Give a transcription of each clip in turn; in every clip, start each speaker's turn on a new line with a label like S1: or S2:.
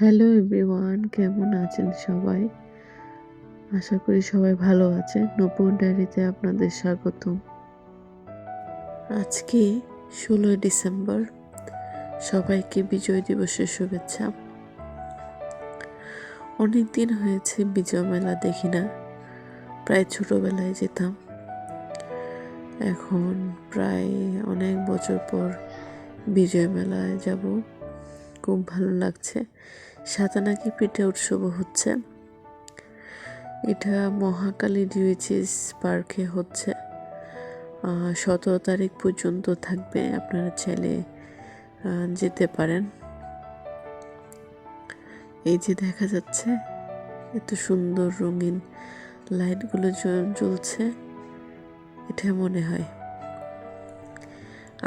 S1: Hello everyone, কেমন আছেন সবাই? আশা করি সবাই ভালো আছেন। নূপুর ডায়েরিতে আপনাদের স্বাগতম। আজকে 16ই ডিসেম্বর। সবাইকে বিজয় দিবসের শুভেচ্ছা। অনেক দিন হয়েছে বিজয় মেলা দেখি না। প্রায় ছোটবেলায় যেতাম। এখন প্রায় অনেক বছর পর বিজয় মেলায় যাব। খুব ভালো লাগছে। সাথে নাকি পিঠে উৎসবও হচ্ছে। এটা মহাকালী ডিউইচিস পার্কে হচ্ছে। 17 তারিখ পর্যন্ত থাকবে। আপনারা চাইলে যেতে পারেন। এই যে দেখা যাচ্ছে এত সুন্দর রঙিন লাইটগুলো জ্বলছে, এটা মনে হয়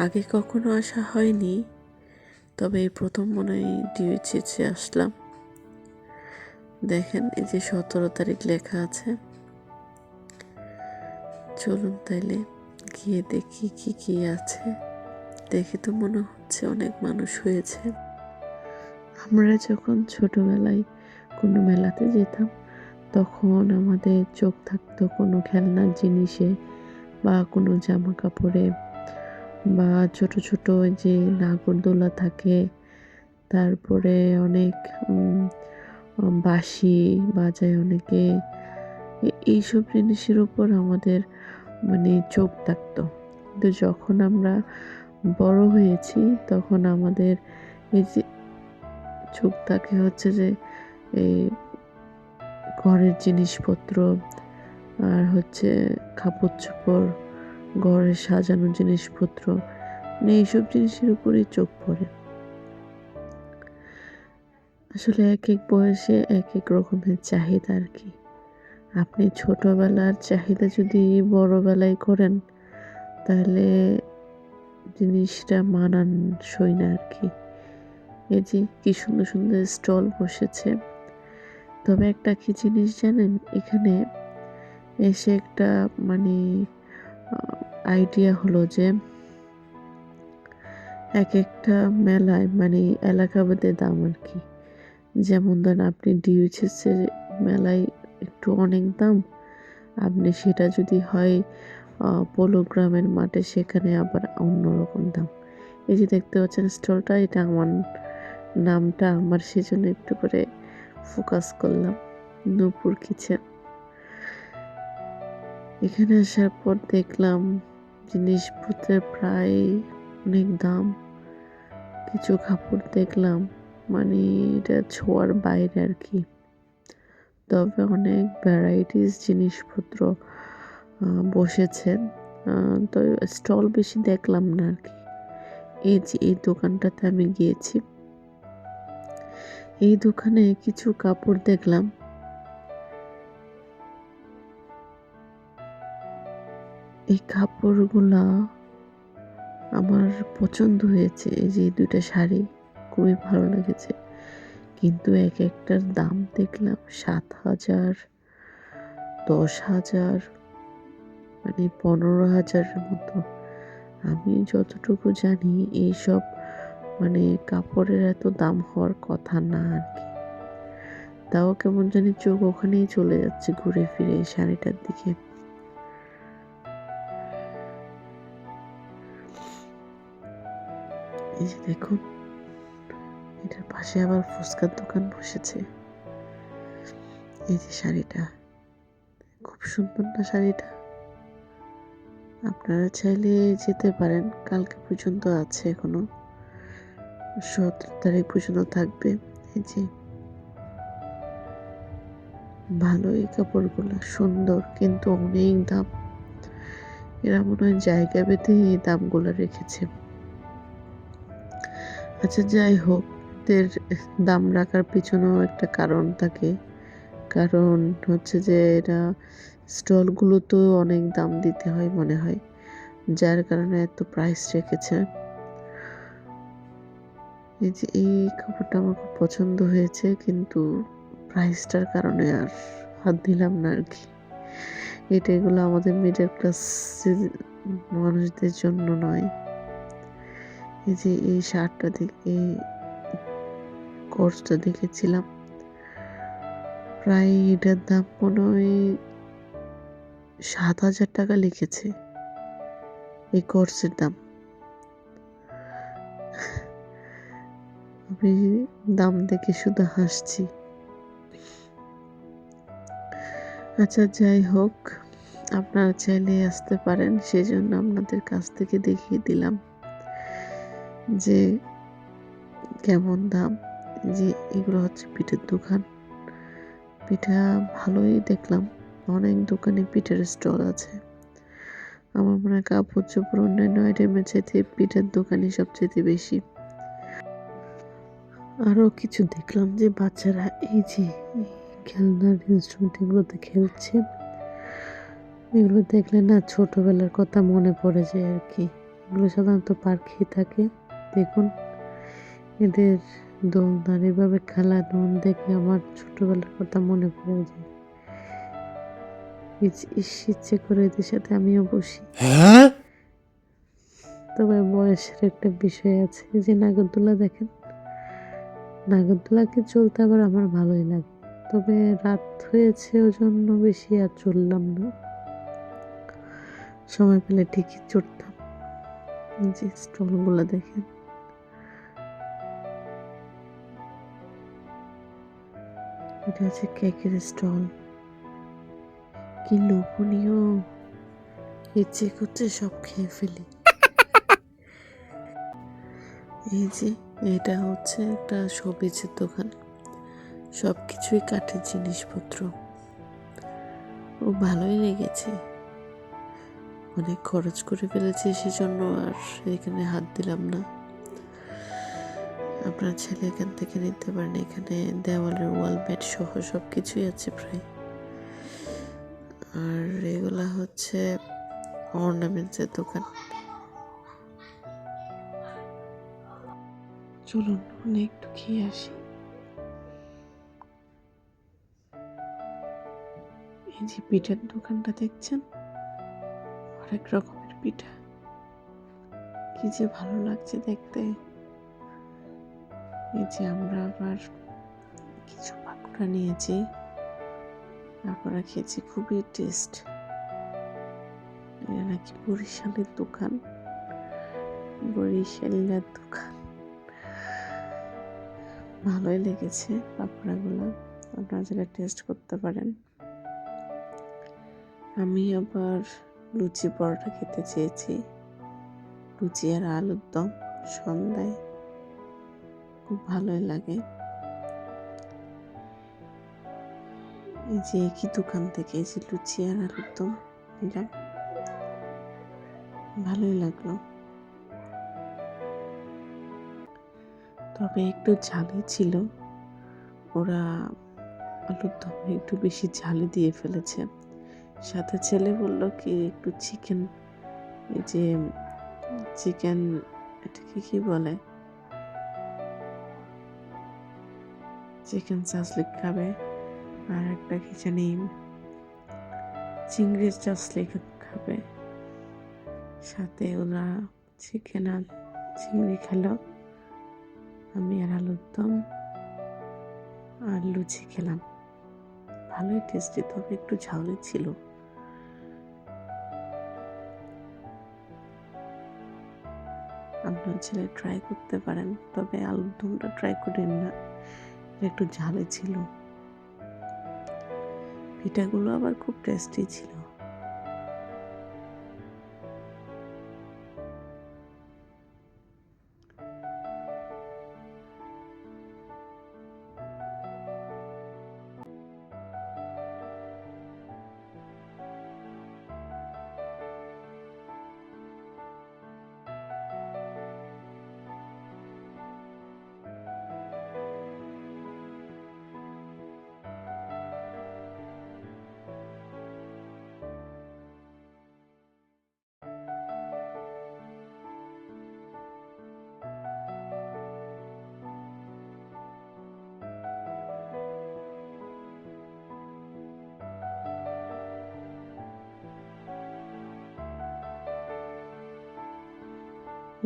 S1: আগে কখনো আসা হয়নি, তবে এই প্রথম মনে হয় ডিউইচিসে আসলাম। দেখেন এই যে 17 তারিখ লেখা আছে। চলুন তাইলে গিয়ে দেখি কি কি আছে। দেখে তো মনে হচ্ছে অনেক মানুষ হয়েছে। আমরা যখন ছোটবেলায় কোনো মেলাতে যেতাম, তখন আমাদের চোখ থাকতো কোনো খেলনার জিনিসে বা কোনো জামা কাপড়ে, বা ছোট ছোট যে নাগরদোলা থাকে, তারপরে অনেক বাঁশি বাজায় অনেকে। এইসব জিনিসের উপর আমাদের চোখ থাকতো। কিন্তু যখন আমরা বড় হয়েছি, তখন আমাদের এই যে চোখ থাকে হচ্ছে যে এই ঘরের জিনিসপত্র, আর হচ্ছে কাপড় চোপড়, ঘরে সাজানো জিনিসপত্র, এইসব জিনিসের উপরেই চোখ পড়ে। আসলে এক এক বয়সে এক এক রকমের চাহিদা আর কি। আপনি ছোটবেলার চাহিদা যদি বড়বেলায় করেন, তাহলে জিনিসটা মানানসই না আর কি। এই যে কি সুন্দর সুন্দর স্টল বসেছে। তবে একটা কি জিনিস জানেন, এখানে এসে একটা আইডিয়া হলো যে এক একটা মেলায় এলাকা ভেদে দাম আর কি। যেমন ধরেন আপনি ডিউইচএসের মেলায় একটু অনেক দাম, আপনি সেটা যদি হয় পোলোগ্রামের মাঠে, সেখানে আবার অন্যরকম দাম। এই যে দেখতে পাচ্ছেন স্টলটা, এটা আমার নামটা আমার, সেজন্য একটু করে ফোকাস করলাম। নূপুর কিচেন। এখানে আসার পর দেখলাম জিনিসপত্রের প্রায় অনেক দাম। কিছু কাপড় দেখলাম, এটা ছোঁয়ার বাইরে আর কি। তবে অনেক ভ্যারাইটিস জিনিসপত্র বসেছে। তো স্টল বেশি দেখলাম না আর কি। এই যে এই দোকানটাতে আমি গিয়েছি, এই দোকানে কিছু কাপড় দেখলাম। এই কাপড়গুলা আমার পছন্দ হয়েছে। এই যে দুইটা শাড়ি খুবই ভালো লেগেছে, কিন্তু এক একটার দাম দেখলাম 7,000, 10,000, 15,000-এর মতো। আমি যতটুকু জানি এইসব কাপড়ের এত দাম হওয়ার কথা না আর কি। তাও কেমন জানি চোখ ওখানেই চলে যাচ্ছে ঘুরে ফিরে এই শাড়িটার দিকে। এই যে দেখুন, এটার পাশে আবার ফুচকার দোকান বসেছে। এই যে শাড়িটা খুব সুন্দর না শাড়িটা? আপনারা চাইলে যেতে পারেন, কালকে পর্যন্ত আছে, এখনো 17 তারিখ পর্যন্ত থাকবে। এই যে ভালো, এই কাপড়গুলো সুন্দর, কিন্তু অনেক দাম। এরা মনে হয় জায়গা বেঁধে এই দামগুলো রেখেছে। আচ্ছা, যাই হোক, এদের দাম রাখার পিছনেও একটা কারণ থাকে। কারণ হচ্ছে যে এরা স্টলগুলোতেও অনেক দাম দিতে হয় মনে হয়, যার কারণে এত প্রাইস রেখেছে। এই যে এই কাপড়টা আমার খুব পছন্দ হয়েছে, কিন্তু প্রাইসটার কারণে আর হাত দিলাম না আর কি। এগুলো আমাদের মিডল ক্লাস মানুষদের জন্য নয়। এই যে এই শার্টটা দেখে কোর্সটা দেখেছিলাম, প্রায় এটার দাম মনে হয় 7,000 টাকা লিখেছে, এই কোর্সের দাম। আমি দাম দেখে শুধু হাসছি। আচ্ছা, যাই হোক, আপনারা চাইলে আসতে পারেন, সেজন্য আপনাদের কাছ থেকে দেখিয়ে দিলাম যে কেমন দাম। যে এগুলো হচ্ছে পিঠের দোকান, পিঠা ভালোই দেখলাম, অনেক দোকানে পিঠের স্টল আছে। আমার মনে হয় কাপড় চোপড় অন্যান্য আইটেমের চাইতে পিঠের দোকানই সবচেয়ে বেশি। আরও কিছু দেখলাম যে বাচ্চারা এই যে খেলনার ইনস্ট্রুমেন্ট এগুলোতে খেলছে। এগুলো দেখলে না ছোটবেলার কথা মনে পড়ে যায় আর কি। এগুলো সাধারণত পার্কেই থাকে। দেখুন এদের দোলনার এভাবে খেলানো দেখে আমার ছোটবেলার কথা মনে পড়ে যায়। ইচ্ছে করে এদের সাথে আমিও বসি। তবে বয়সের একটা বিষয় আছে। এই যে নাগরদোলা দেখেন, নাগরদোলাকে চলতে আবার আমার ভালোই লাগে, তবে রাত হয়েছে ওজন্য বেশি আর চললাম না, সময় পেলে ঠিকই চড়তাম। যে স্টলগুলো দেখেন, এটা হচ্ছে কেকের স্টল। কি লোভনীয়, ইচ্ছে করছে সব খেয়ে ফেলি। এই যে এটা হচ্ছে একটা শোপিসের দোকান, সব কিছুই কাঠের জিনিসপত্র। ও ভালোই লেগেছে, অনেক খরচ করে ফেলেছে, সেজন্য আর এখানে হাত দিলাম না। আপনার ছেলে এখান থেকে নিতে পারেন, এখানে দেওয়ালের ওয়াল ম্যাট সহ সব কিছুই আছে প্রায়। আর এগুলা হচ্ছে অর্নামেন্টসের দোকান। চলুন একটু খেয়ে আসি। এই যে পিঠার দোকানটা দেখছেন, অনেক রকমের পিঠা, কি যে ভালো লাগছে দেখতে। এই যে আমরা আবার কিছু পাকোড়া নিয়েছি, পাকোড়া খেয়েছি, খুবই টেস্ট। এটা নাকি বরিশালের দোকান, বরিশালের দোকান। ভালোই লেগেছে পাকোড়াগুলো, আপনারা যেটা টেস্ট করতে পারেন। আমি আবার লুচি পরোটা খেতে চেয়েছি, লুচি আর আলুর দম সন্ধ্যায় খুব ভালোই লাগে। এই যে একই দোকান থেকে এই যে লুচি আর আলুর দম নিলাম, ভালোই লাগলো। তবে একটু ঝালই ছিল, ওরা আলুর দমে একটু বেশি ঝালি দিয়ে ফেলেছে। সাথে ছেলে বলল কি একটু চিকেন, এই যে চিকেন, এটাকে কি বলে, চিকেন চাসলিক খাবে, আর একটা কি জানি চিংড়ির চাসলিক খাবে। সাথে ওরা চিকেন আর চিংড়ি খেলো, আমি আর আলুর দম আর লুচি খেলাম। ভালোই টেস্টি, তবে একটু ঝালই ছিল। আপনার ছেলে ট্রাই করতে পারেন, তবে আলুর দমটা ট্রাই করেন না, একটু ঝালে ছিল। পিঠাগুলো আবার খুব টেস্টি ছিল।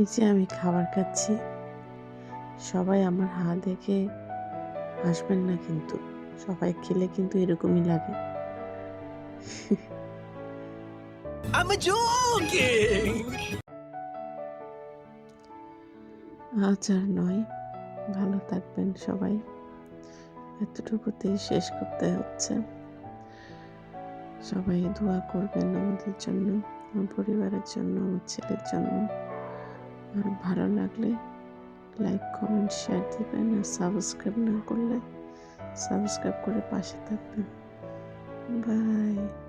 S1: এই যে আমি খাবার খাচ্ছি, সবাই আমার হাত দেখে হাসবেন না কিন্তু, সবাই খেলে কিন্তু এরকমই লাগে।
S2: I'm joking!
S1: আজ আর নয়, ভালো থাকবেন সবাই, এতটুকুতেই শেষ করতে হচ্ছে। সবাই দোয়া করবেন আমাদের জন্য, আমার পরিবারের জন্য, আমার ছেলের জন্য। আর ভালো লাগলে লাইক, কমেন্ট, শেয়ার দিবেন। আর সাবস্ক্রাইব না করলে সাবস্ক্রাইব করে পাশে থাকবেন। বাই।